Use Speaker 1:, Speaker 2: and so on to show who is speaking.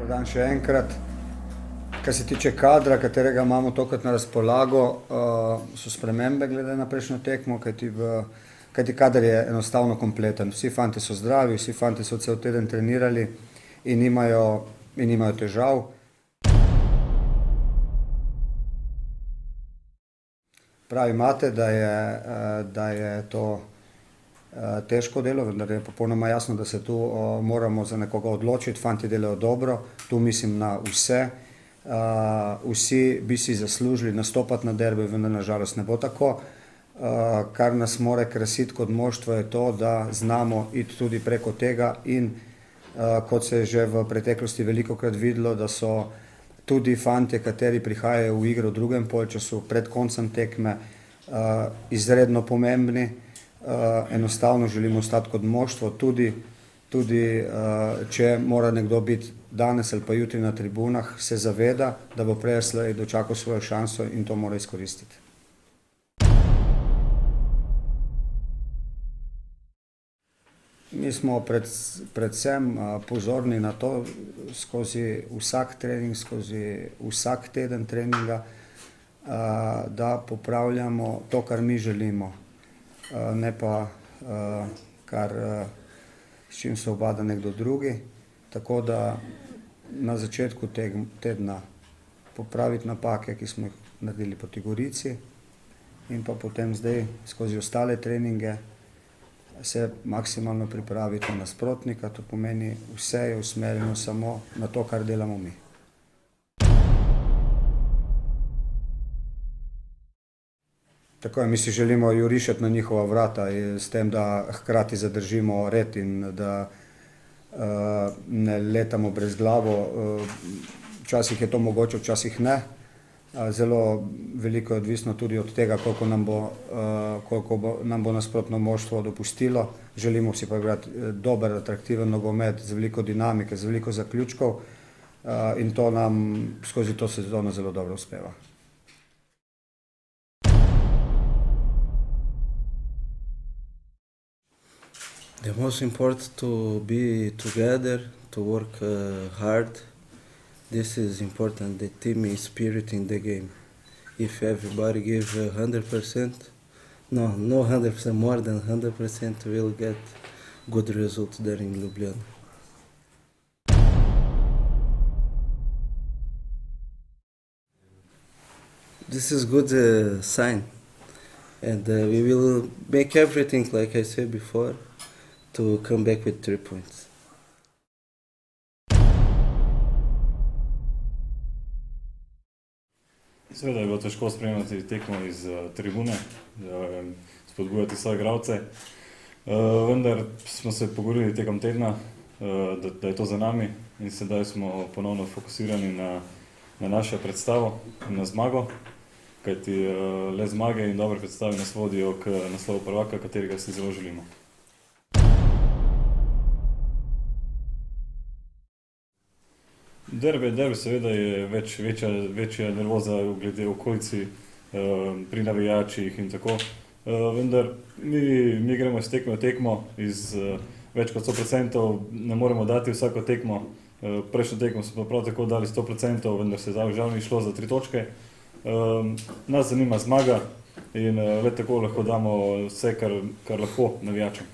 Speaker 1: Dan še enkrat. Kar se tiče kadra, katerega imamo tokrat na razpolago, so spremembe glede na prejšnjo tekmo, kajti kader je enostavno kompleten. Vsi fanti so zdravi, vsi fanti so cel teden trenirali in nimajo težav. Prav imate, da je to težko delo, vendar je popolnoma jasno, da se tu moramo za nekoga odločiti. Fanti delajo dobro, tu mislim na vse. Vsi bi si zaslužili nastopati na derbiju, vendar na žalost ne bo tako. Kar nas more krasiti kot moštvo je to, da znamo iti tudi preko tega in kot se je že v preteklosti velikokrat videlo, da so tudi fantje, kateri prihajajo v igro v drugem polčasu pred koncem tekme, izredno pomembni. Enostavno želimo ostati kot moštvo, tudi če mora nekdo biti danes ali pa jutri na tribunah, se zaveda, da bo prej ali slej dočakal svojo šanso in to mora izkoristiti. Mi smo predvsem pozorni na to skozi vsak trening, skozi vsak teden treninga, da popravljamo to, kar mi želimo, ne pa s čim se ubada nekdo drugi. Tako da na začetku tedna popraviti napake, ki smo jih naredili proti Gorici, in pa potem zdaj skozi ostale treninge se maksimalno pripraviti na nasprotnika. To pomeni, vse je usmerjeno samo na to, kar delamo mi. Tako je, mi si želimo jurišati na njihova vrata s tem, da hkrati zadržimo red in da ne letamo brezglavo. Včasih je to mogoče, včasih ne. Zelo veliko je odvisno tudi od tega, koliko nam bo nasprotno moštvo dopustilo. Želimo si pa igrati dober, atraktiven nogomet z veliko dinamike, z veliko zaključkov in to nam skozi to sezono zelo dobro uspeva.
Speaker 2: The most important to be together, to work hard. This is important, the team spirit in the game. If everybody gives 100%, no 100%, more than 100%, we'll get good results there in Ljubljana. This is good sign, and we will make everything, like I said before, to come back with 3 points.
Speaker 3: Seveda je bilo težko spremljati tekmo iz tribune, spodbujati svoje igralce, vendar smo se pogovorili tekom tedna, da je to za nami in sedaj smo ponovno fokusirani na našo predstavo in na zmago, kajti le zmage in dobre predstave nas vodijo k naslovu prvaka, katerega si zelo želimo. Derbi seveda je večja nervoza glede okolici, pri navijačih in tako, vendar mi gremo iz tekme v tekmo, iz več kot 100% ne moremo dati vsako tekmo. Prejšnjo tekmo smo prav tako dali 100%, vendar se žal ni šlo za 3 točke. Nas zanima zmaga in le tako lahko damo vse, kar lahko navijačem.